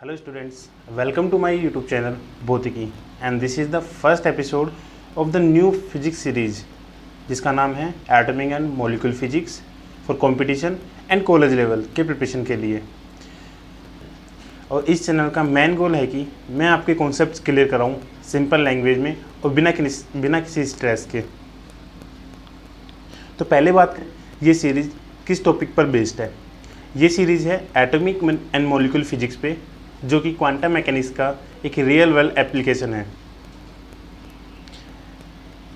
Hello students, welcome to my YouTube channel भौतिकी and this is the first episode of the new physics series जिसका नाम है atomic and molecule physics for competition and college level के preparation के लिए। और इस channel का मेन गोल है कि मैं आपके कॉन्सेप्ट्स क्लियर कराऊं सिंपल लैंग्वेज में और बिना किसी स्ट्रेस के। तो पहले बात, ये सीरीज़ किस टॉपिक पर बेस्ड है? ये सीरीज़ है एटॉमिक एंड मॉलिक्यूल फिजिक्स पे, जो कि क्वांटम मैकेनिक्स का एक रियल वर्ल्ड एप्लीकेशन है।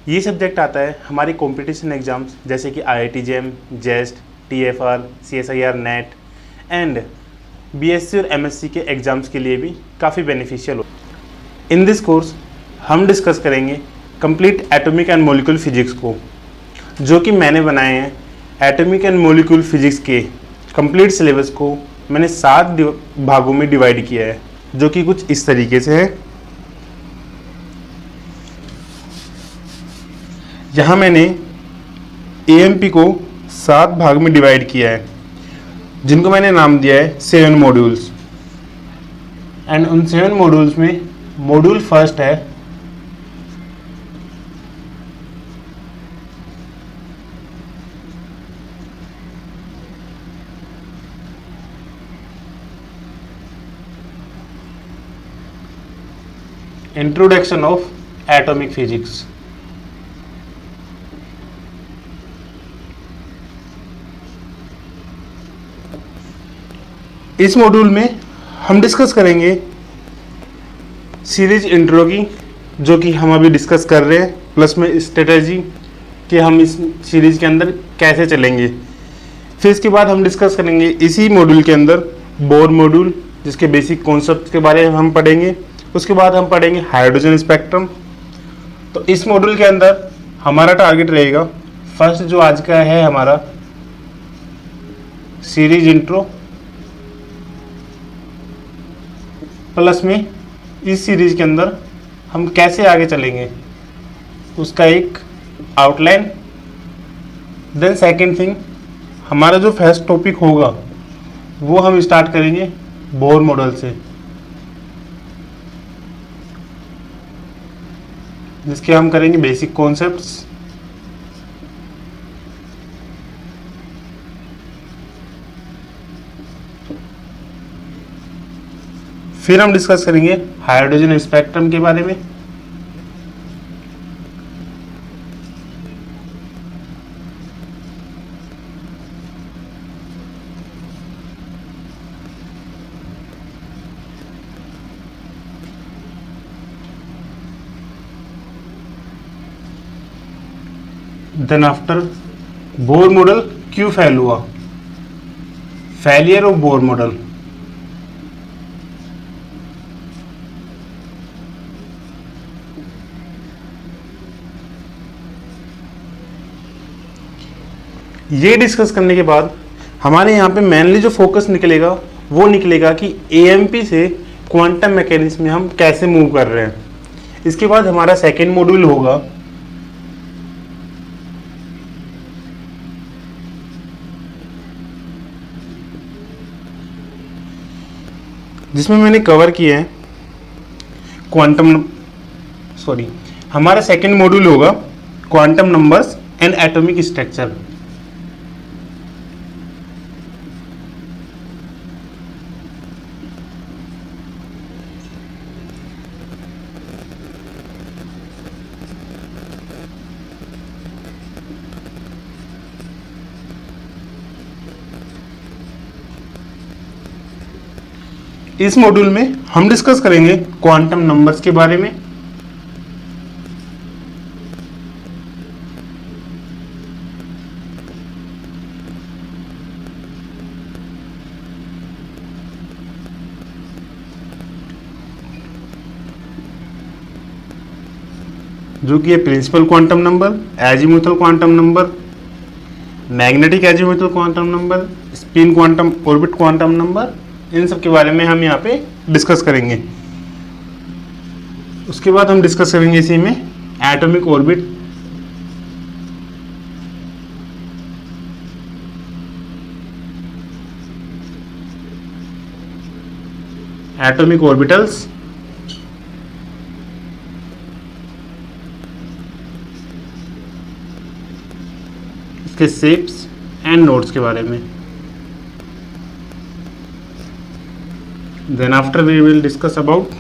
ये सब्जेक्ट आता है हमारे कंपटीशन एग्जाम्स जैसे कि IIT JEM, जेस्ट, TFR, CSIR net and BSc और MSc के एग्ज़ाम्स के लिए भी काफ़ी बेनिफिशियल हो। इन दिस कोर्स हम डिस्कस करेंगे complete atomic and molecule physics को, जो कि मैंने बनाए हैं। एटॉमिक एंड मॉलिक्यूल फिजिक्स के कंप्लीट सिलेबस को मैंने 7 भागों में डिवाइड किया है, जो कि कुछ इस तरीके से है। यहाँ मैंने AMP को 7 भाग में डिवाइड किया है, जिनको मैंने नाम दिया है 7 मॉड्यूल्स। एंड उन 7 मॉड्यूल्स में मॉड्यूल फर्स्ट है इंट्रोडक्शन ऑफ एटॉमिक फिजिक्स। इस मॉड्यूल में हम डिस्कस करेंगे सीरीज इंट्रो की, जो कि हम अभी डिस्कस कर रहे हैं, प्लस में स्ट्रेटजी कि हम इस सीरीज के अंदर कैसे चलेंगे। फिर इसके बाद हम डिस्कस करेंगे इसी मॉड्यूल के अंदर बोर मॉड्यूल, जिसके बेसिक कॉन्सेप्ट के बारे में हम पढ़ेंगे। उसके बाद हम पढ़ेंगे हाइड्रोजन स्पेक्ट्रम। तो इस मॉड्यूल के अंदर हमारा टारगेट रहेगा, फर्स्ट जो आज का है हमारा सीरीज इंट्रो, प्लस में इस सीरीज के अंदर हम कैसे आगे चलेंगे उसका एक आउटलाइन। देन सेकंड थिंग, हमारा जो फर्स्ट टॉपिक होगा वो हम स्टार्ट करेंगे बोर मॉडल से, जिसके हम करेंगे बेसिक कॉन्सेप्ट्स। फिर हम डिस्कस करेंगे हाइड्रोजन स्पेक्ट्रम के बारे में। देन आफ्टर बोर मॉडल क्यों फेल हुआ, फेलियर ऑफ बोर मॉडल। ये डिस्कस करने के बाद हमारे यहाँ पे मेनली जो फोकस निकलेगा वो निकलेगा कि AMP से क्वांटम मैकेनिक्स में हम कैसे मूव कर रहे हैं। इसके बाद हमारा सेकेंड मॉड्यूल होगा जिसमें मैंने कवर किए हैं हमारा सेकेंड मॉड्यूल होगा quantum numbers and atomic structure. इस मॉड्यूल में हम डिस्कस करेंगे क्वांटम नंबर्स के बारे में। जो कि है principal quantum number, azimuthal quantum number, magnetic azimuthal quantum number, spin quantum orbit quantum number, इन सब के बारे में हम यहाँ पे डिस्कस करेंगे। उसके बाद हम डिस्कस करेंगे इसी में एटॉमिक ऑर्बिट, एटॉमिक ऑर्बिटल्स, इसके शेप्स एंड नोड्स के बारे में। Then after we will discuss about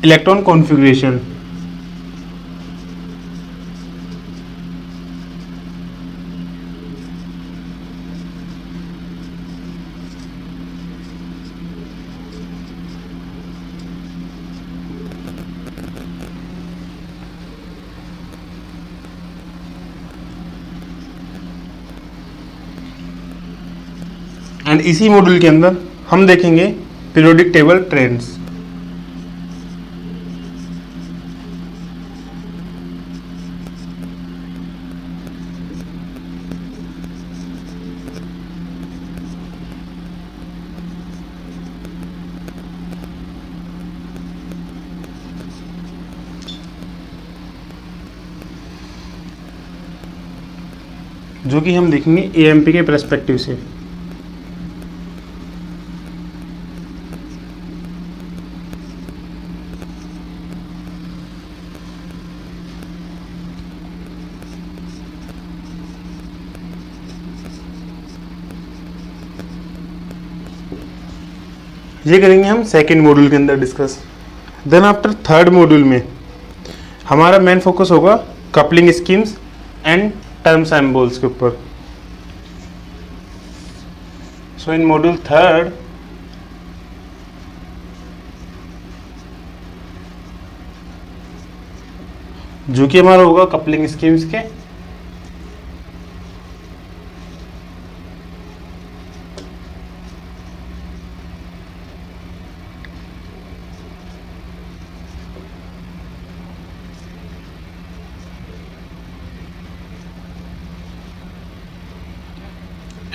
electron configuration. And इसी मॉड्यूल के अंदर हम देखेंगे पीरियोडिक टेबल ट्रेंड्स। जो कि हम देखेंगे एएमपी के पर्सपेक्टिव से। ये करेंगे हम सेकेंड मॉड्यूल के अंदर discuss. Then after third module में हमारा मेन फोकस होगा coupling schemes and term symbols के ऊपर। सो इन मॉड्यूल थर्ड जो कि हमारा होगा कपलिंग स्कीम्स के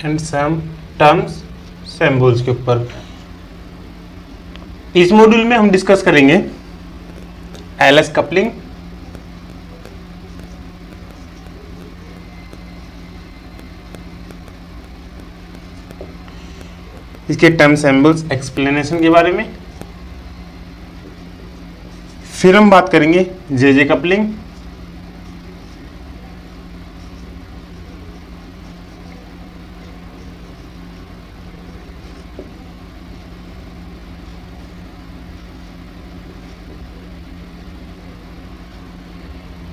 एंड सम टर्म्स सिंबल्स के ऊपर। इस मॉड्यूल में हम डिस्कस करेंगे एलएस कपलिंग, इसके टर्म सिंबल्स एक्सप्लेनेशन के बारे में। फिर हम बात करेंगे JJ coupling,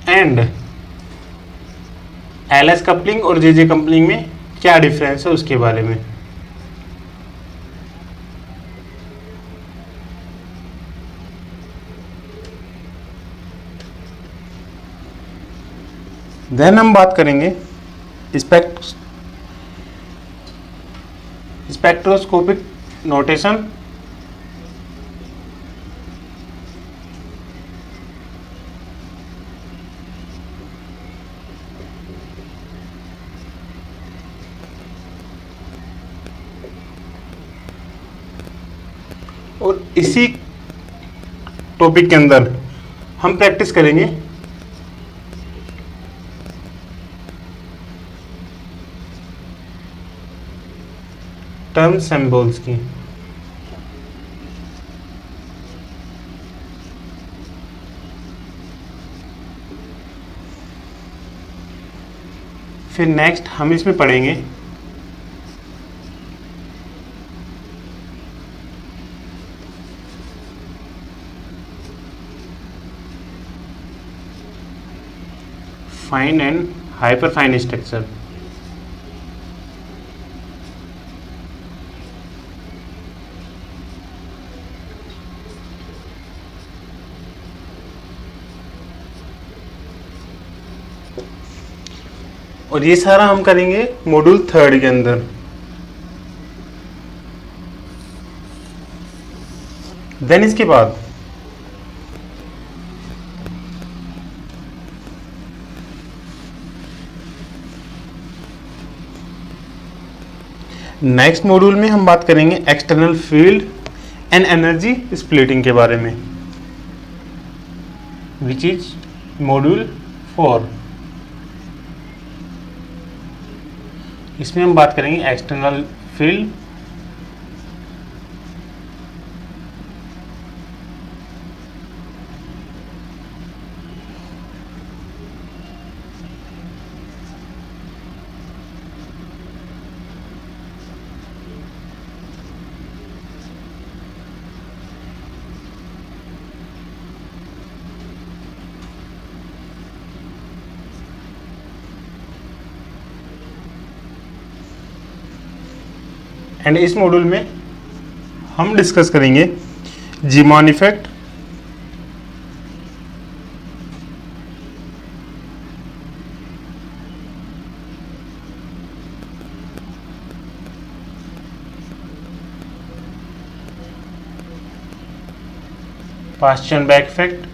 and LS coupling और जेजे कपलिंग में क्या डिफरेंस है उसके बारे में। देन हम बात करेंगे स्पेक्ट्रोस्कोपिक नोटेशन, और इसी टॉपिक के अंदर हम प्रैक्टिस करेंगे टर्म सिंबल्स की। फिर नेक्स्ट हम इसमें पढ़ेंगे fine and hyper fine structure. और ये सारा हम करेंगे मॉड्यूल थर्ड के अंदर। देन इसके बाद नेक्स्ट मॉड्यूल में हम बात करेंगे external field and energy splitting के बारे में, विच इज मॉड्यूल 4। इसमें हम बात करेंगे एक्सटर्नल फील्ड एंड इस मॉड्यूल में हम डिस्कस करेंगे जीमॉन इफेक्ट, पास्चन बैक इफेक्ट,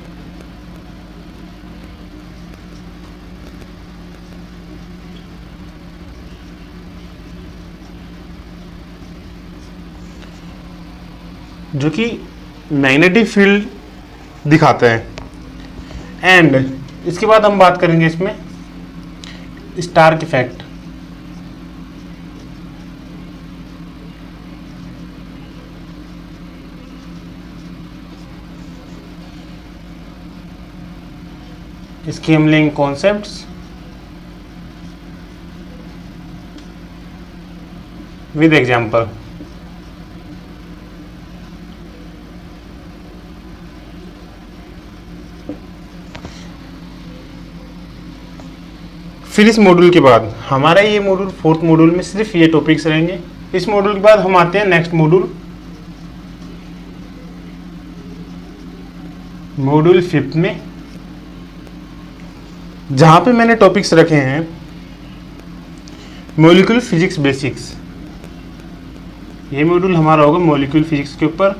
जो कि मैग्नेटिक फील्ड दिखाते हैं। एंड इसके बाद हम बात करेंगे इसमें स्टार्क इफेक्ट, इसकी हम लेंगे कॉन्सेप्ट्स विद एग्जाम्पल। फिर इस मॉड्यूल के बाद हमारा ये मॉड्यूल 4th मॉड्यूल में सिर्फ ये टॉपिक्स रहेंगे। इस मॉड्यूल के बाद हम आते हैं नेक्स्ट मॉड्यूल 5th में, जहां पे मैंने टॉपिक्स रखे हैं मॉलिक्यूलर फिजिक्स बेसिक्स। ये मॉड्यूल हमारा होगा मॉलिक्यूलर फिजिक्स के ऊपर।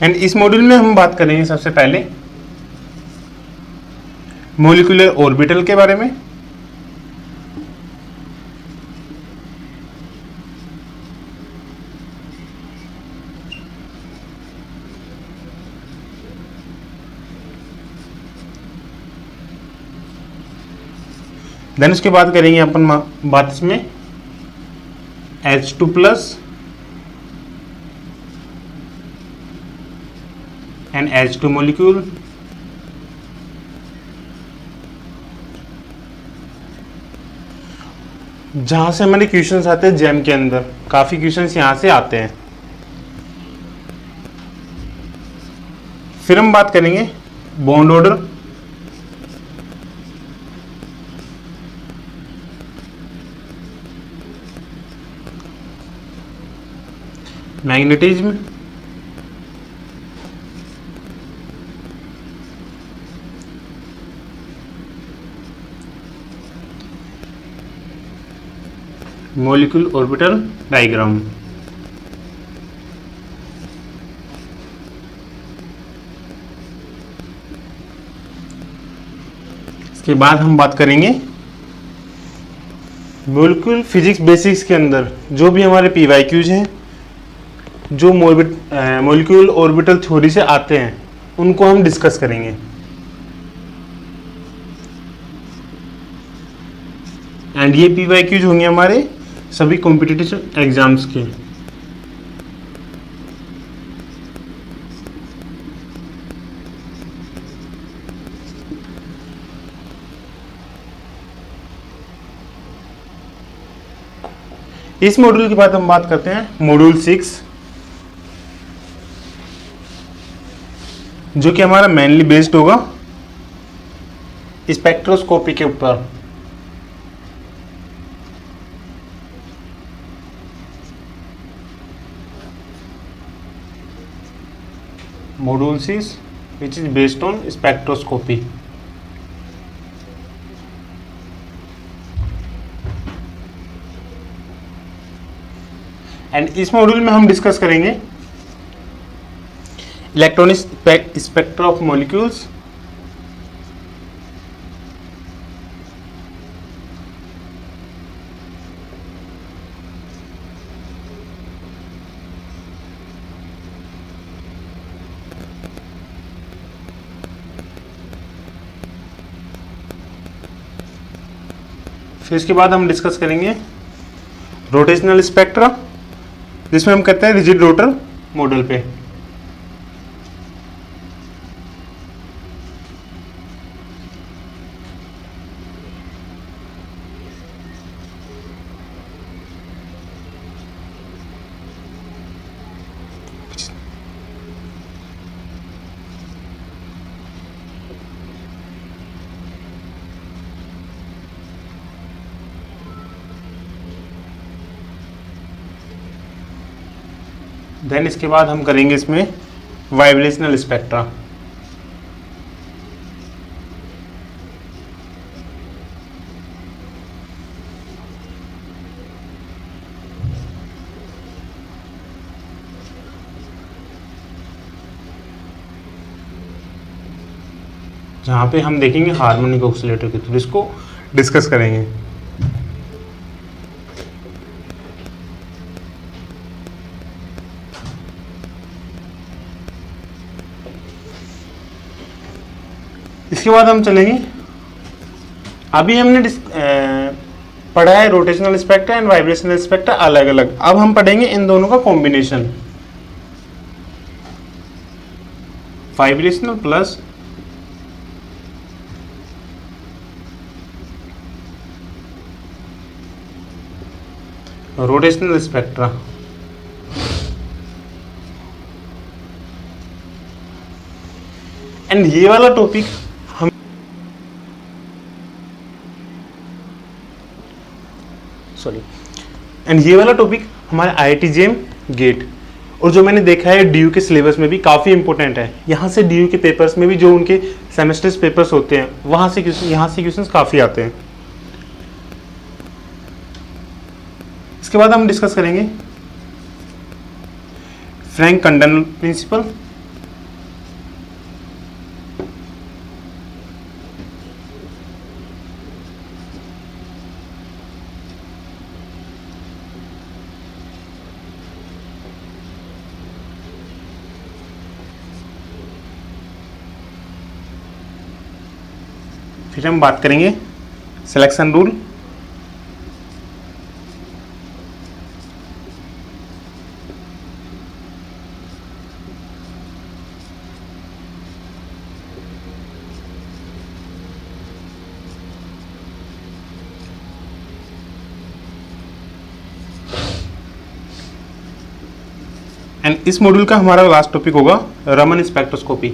एंड इस मॉड्यूल में हम बात करेंगे सबसे पहले मॉलिक्यूलर ऑर्बिटल के बारे में, देन उसके बाद करेंगे अपन बात इसमें H2+ एंड H2 मॉलिक्यूल, जहां से हमारे क्वेश्चंस आते हैं जेम के अंदर, काफी क्वेश्चंस यहां से आते हैं। फिर हम बात करेंगे bond order, magnetism, molecular orbital diagram. इसके बाद हम बात करेंगे मॉलिक्यूलर फिजिक्स बेसिक्स के अंदर जो भी हमारे PYQs हैं, जो मॉलिक्यूलर ऑर्बिटल थ्योरी से आते हैं, उनको हम डिस्कस करेंगे। एंड ये PYQs होंगे हमारे सभी कॉम्पिटिटिव एग्जाम्स के। इस मॉड्यूल के बाद हम बात करते हैं मॉड्यूल 6, जो कि हमारा मेनली बेस्ड होगा स्पेक्ट्रोस्कोपी के ऊपर। Module 6 which is based on spectroscopy। And इस मॉड्यूल में हम डिस्कस करेंगे इलेक्ट्रॉनिक स्पेक्ट्रा ऑफ मॉलिक्यूल्स, फिर इसके बाद हम डिस्कस करेंगे रोटेशनल स्पेक्ट्रा, जिसमें हम कहते हैं रिजिड रोटर मॉडल पे। देन इसके बाद हम करेंगे इसमें वाइब्रेशनल स्पेक्ट्रा। जहाँ पे हम देखेंगे हार्मोनिक ऑसिलेटर के थ्रू इसको डिस्कस करेंगे। इसके बाद हम चलेंगे, अभी हमने पढ़ा है rotational spectra and vibrational spectra अलग अलग। अब हम पढ़ेंगे इन दोनों का combination, vibrational plus rotational spectra. And ये वाला टॉपिक हम ये वाला टॉपिक हमारे IIT-JEM गेट और जो मैंने देखा है DU के सिलेबस में भी काफ़ी इंपॉर्टेंट है। यहाँ से DU के पेपर्स में भी जो उनके सेमेस्टर्स पेपर्स होते हैं वहाँ से यहाँ से क्वेश्चंस काफ़ी आते हैं। इसके बाद हम डिस्कस करेंगे फ्रैंक कंडन प्रिंसिपल, फिर हम बात करेंगे सिलेक्शन रूल, एंड इस मॉड्यूल का हमारा लास्ट टॉपिक होगा रमन स्पेक्ट्रोस्कोपी।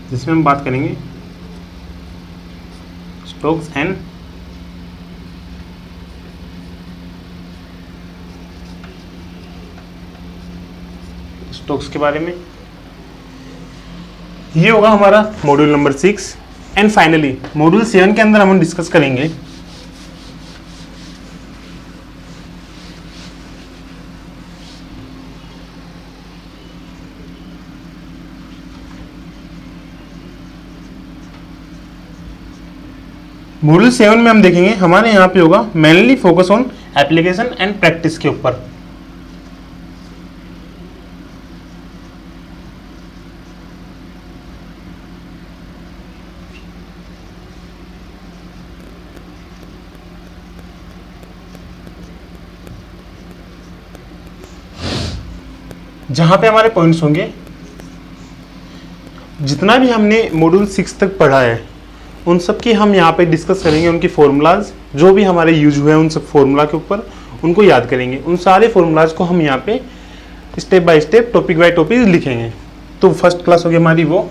जिसमें हम बात करेंगे स्टोक्स एंड स्टोक्स के बारे में। ये होगा हमारा module number 6 and finally module 7 के अंदर हम डिस्कस करेंगे मॉड्यूल 7 में हम देखेंगे हमारे यहाँ पे होगा mainly focus on application and practice के ऊपर। जहां पे हमारे पॉइंट्स होंगे, जितना भी हमने मॉड्यूल 6 तक पढ़ा है उन सब की हम यहाँ पे डिस्कस करेंगे, उनकी फॉर्मूलाज जो भी हमारे यूज हुए हैं उन सब फॉर्मूला के ऊपर उनको याद करेंगे। उन सारे फॉर्मूलाज को हम यहाँ पे step by step topic by topic लिखेंगे। तो फर्स्ट क्लास होगी हमारी वो।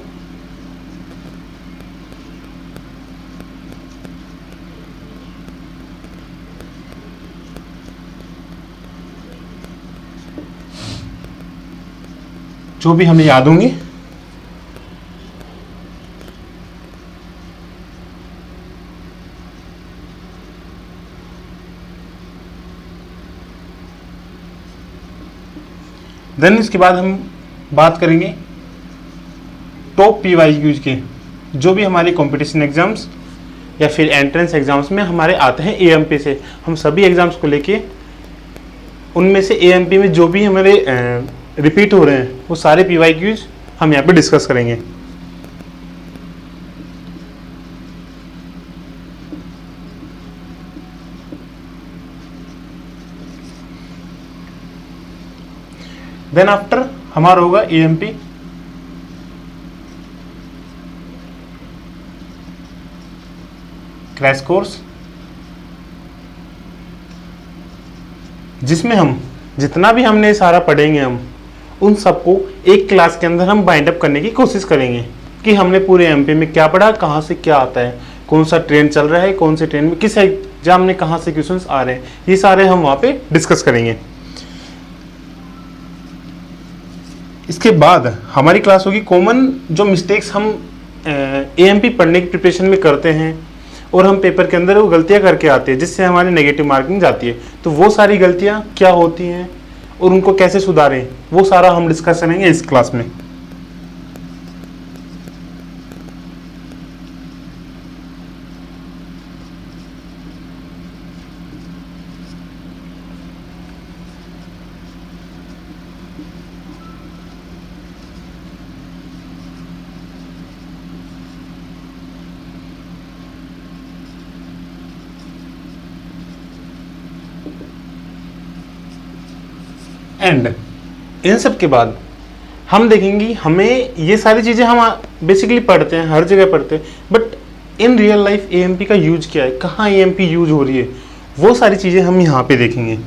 जो भी हमें याद होंगे देन इसके बाद हम बात करेंगे टॉप PYQs के, जो भी हमारे कंपटीशन एग्जाम्स या फिर एंट्रेंस एग्जाम्स में हमारे आते हैं AMP से। हम सभी एग्जाम्स को लेके उनमें से AMP में जो भी हमारे रिपीट हो रहे हैं वो सारे PYQs हम यहाँ पे डिस्कस करेंगे। देन आफ्टर हमारा होगा AMP क्रैश कोर्स, जिसमें हम जितना भी हमने सारा पढ़ेंगे हम उन सबको एक क्लास के अंदर हम बाइंड अप करने की कोशिश करेंगे कि हमने पूरे एमपी में क्या पढ़ा, कहाँ से क्या आता है, कौन सा ट्रेंड चल रहा है, कौन से ट्रेंड में किस एग्जाम में कहाँ से क्वेश्चंस आ रहे हैं, ये सारे हम वहाँ पे डिस्कस करेंगे। इसके बाद हमारी क्लास होगी कॉमन जो मिस्टेक्स हम एएमपी पढ़ने की प्रिपरेशन में करते हैं और हम पेपर के अंदर वो गलतियां करके आते हैं जिससे हमारी नेगेटिव मार्किंग जाती है। तो वो सारी गलतियां क्या होती हैं और उनको कैसे सुधारें, वो सारा हम डिस्कस करेंगे इस क्लास में। एंड इन सब के बाद हम देखेंगे हमें ये सारी चीज़ें हम बेसिकली पढ़ते हैं, हर जगह पढ़ते हैं, but in real life AMP का यूज क्या है, कहाँ एएमपी यूज हो रही है, वो सारी चीज़ें हम यहाँ पे देखेंगे।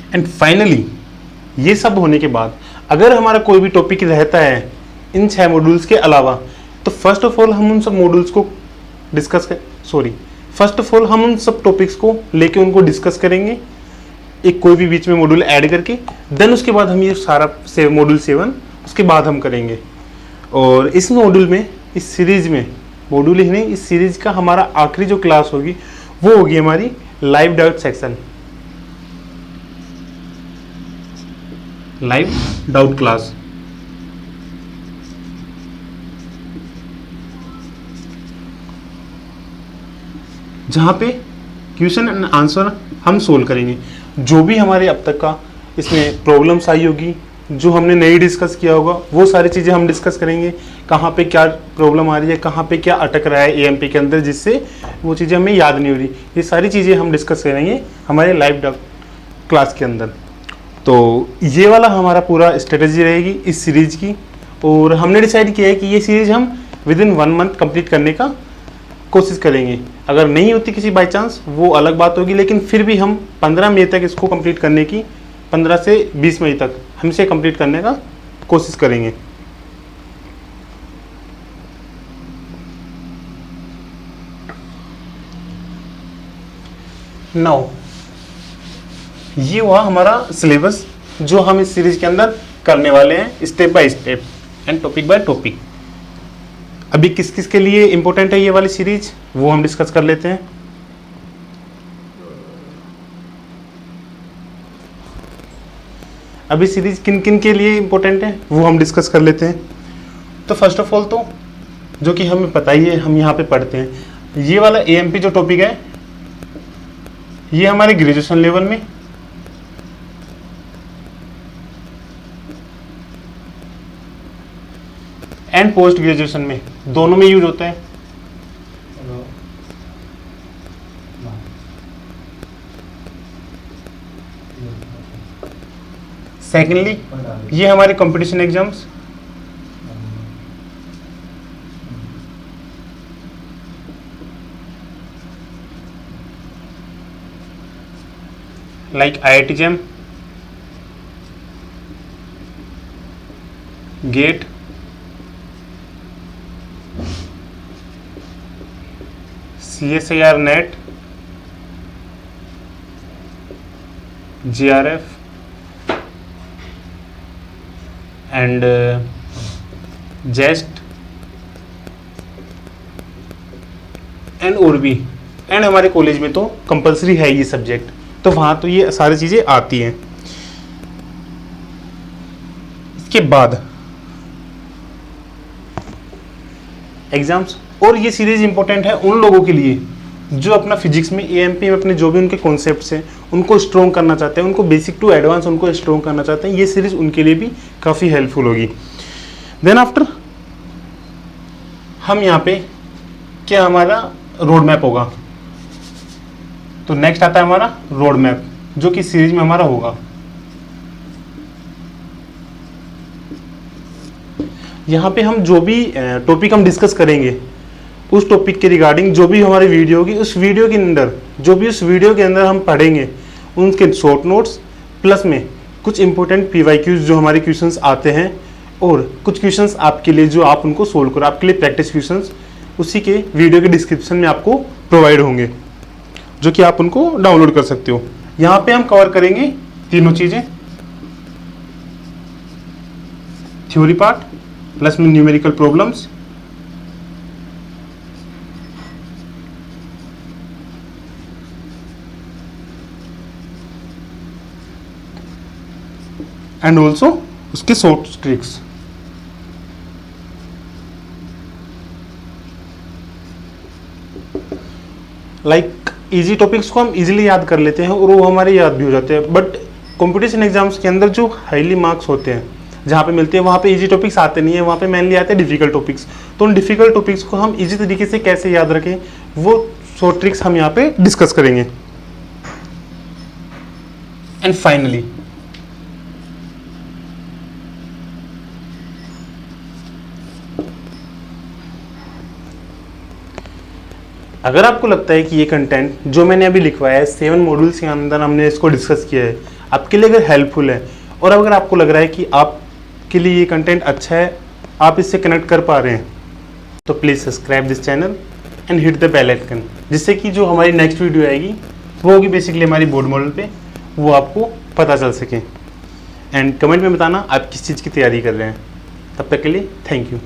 एंड फाइनली ये सब होने के बाद अगर हमारा कोई भी टॉपिक रहता है इन 6 मॉड्यूल्स के अलावा, तो फर्स्ट ऑफ ऑल हम उन सब मॉड्यूल्स को फर्स्ट ऑफ ऑल हम उन सब टॉपिक्स को लेके उनको डिस्कस करेंगे, एक कोई भी बीच में मॉड्यूल ऐड करके। देन उसके बाद हम ये सारा मॉड्यूल 7 उसके बाद हम करेंगे। और इस मॉड्यूल में, इस सीरीज में, मॉड्यूल ही नहीं, इस सीरीज का हमारा आखिरी जो क्लास होगी वो होगी हमारी live doubt section, live doubt class. जहां पे क्वेश्चन एंड आंसर हम सोल्व करेंगे, जो भी हमारे अब तक का इसमें प्रॉब्लम्स आई होगी, जो हमने नहीं डिस्कस किया होगा, वो सारी चीज़ें हम डिस्कस करेंगे। कहाँ पे क्या प्रॉब्लम आ रही है, कहाँ पे क्या अटक रहा है एएमपी के अंदर जिससे वो चीज़ें हमें याद नहीं हो रही, ये सारी चीज़ें हम डिस्कस करेंगे हमारे लाइव डाउट क्लास के अंदर। तो ये वाला हमारा पूरा स्ट्रेटेजी रहेगी इस सीरीज की। और हमने डिसाइड किया है कि ये सीरीज हम विद इन 1 मंथ कंप्लीट करने का कोशिश करेंगे। अगर नहीं होती किसी बाई चांस वो अलग बात होगी, लेकिन फिर भी हम 15 मई तक इसको कंप्लीट करने की, 15 से 20 मई तक हम इसे कंप्लीट करने का कोशिश करेंगे। नाउ ये हुआ हमारा सिलेबस जो हम इस सीरीज के अंदर करने वाले हैं, step by step and topic by topic. अभी किस किस के लिए इंपॉर्टेंट है ये वाली सीरीज वो हम डिस्कस कर लेते हैं। अभी सीरीज किन किन के लिए इंपॉर्टेंट है वो हम डिस्कस कर लेते हैं। तो फर्स्ट ऑफ ऑल तो जो कि हमें पता ही है, हम यहाँ पे पढ़ते हैं, ये वाला एएमपी जो टॉपिक है ये हमारे ग्रेजुएशन लेवल में एंड पोस्ट ग्रेजुएशन में दोनों में यूज होता है। सेकेंडली ये हमारे competition exams, like IIT JEM, GATE, CSIR NET, JRF and JEST and और भी। एंड हमारे कॉलेज में तो कंपलसरी है ये सब्जेक्ट, तो वहाँ तो ये सारी चीज़ें आती हैं। इसके बाद एग्जाम्स, और ये सीरीज इंपॉर्टेंट है उन लोगों के लिए जो अपना फिजिक्स में एएमपी में अपने जो भी उनके कॉन्सेप्ट्स हैं उनको स्ट्रॉन्ग करना चाहते हैं, उनको बेसिक टू एडवांस उनको स्ट्रॉन्ग करना चाहते हैं। ये सीरीज उनके लिए भी काफ़ी हेल्पफुल होगी। देन आफ्टर हम यहाँ पे क्या हमारा रोड मैप होगा। तो नेक्स्ट आता है हमारा रोड मैप, जो कि सीरीज में हमारा होगा। यहाँ पे हम जो भी टॉपिक हम डिस्कस करेंगे, उस टॉपिक के रिगार्डिंग जो भी हमारी वीडियो होगी, उस वीडियो के अंदर जो भी उस वीडियो के अंदर हम पढ़ेंगे, उनके शॉर्ट नोट्स प्लस में कुछ इंपॉर्टेंट PYQs जो हमारे क्वेश्चंस आते हैं, और कुछ क्वेश्चंस आपके लिए जो आप उनको सोल्व करो, आपके लिए प्रैक्टिस क्वेश्चंस उसी के वीडियो के डिस्क्रिप्शन में आपको प्रोवाइड होंगे, जो कि आप उनको डाउनलोड कर सकते हो। यहाँ पे हम कवर करेंगे तीनों चीज़ें, थ्योरी पार्ट प्लस में न्यूमेरिकल प्रॉब्लम्स, एंड ऑल्सो उसके short tricks. Like easy topics को हम इजीली याद कर लेते हैं और वो हमारे याद भी हो जाते हैं, बट कंपटीशन एग्जाम्स के अंदर जो हाईली मार्क्स होते हैं जहाँ पे मिलते हैं, वहाँ पे इजी टॉपिक्स आते नहीं है, वहाँ पे मेनली आते हैं डिफिकल्ट टॉपिक्स। तो उन डिफिकल्ट टॉपिक्स को हम इजी तरीके से कैसे याद रखें, वो शॉर्ट ट्रिक्स हम यहाँ पे डिस्कस करेंगे। एंड फाइनली अगर आपको लगता है कि ये कंटेंट जो मैंने अभी लिखवाया है 7 मॉड्यूल्स के अंदर हमने इसको डिस्कस किया है, आपके लिए अगर हेल्पफुल है, और अगर आपको लग रहा है कि आपके लिए ये कंटेंट अच्छा है, आप इससे कनेक्ट कर पा रहे हैं, तो please subscribe this channel and hit the bell icon, जिससे कि जो हमारी नेक्स्ट वीडियो आएगी वो होगी बेसिकली हमारी बोर्ड मॉडल पे, वो आपको पता चल सके। एंड कमेंट में बताना आप किस चीज़ की तैयारी कर रहे हैं। तब तक के लिए थैंक यू।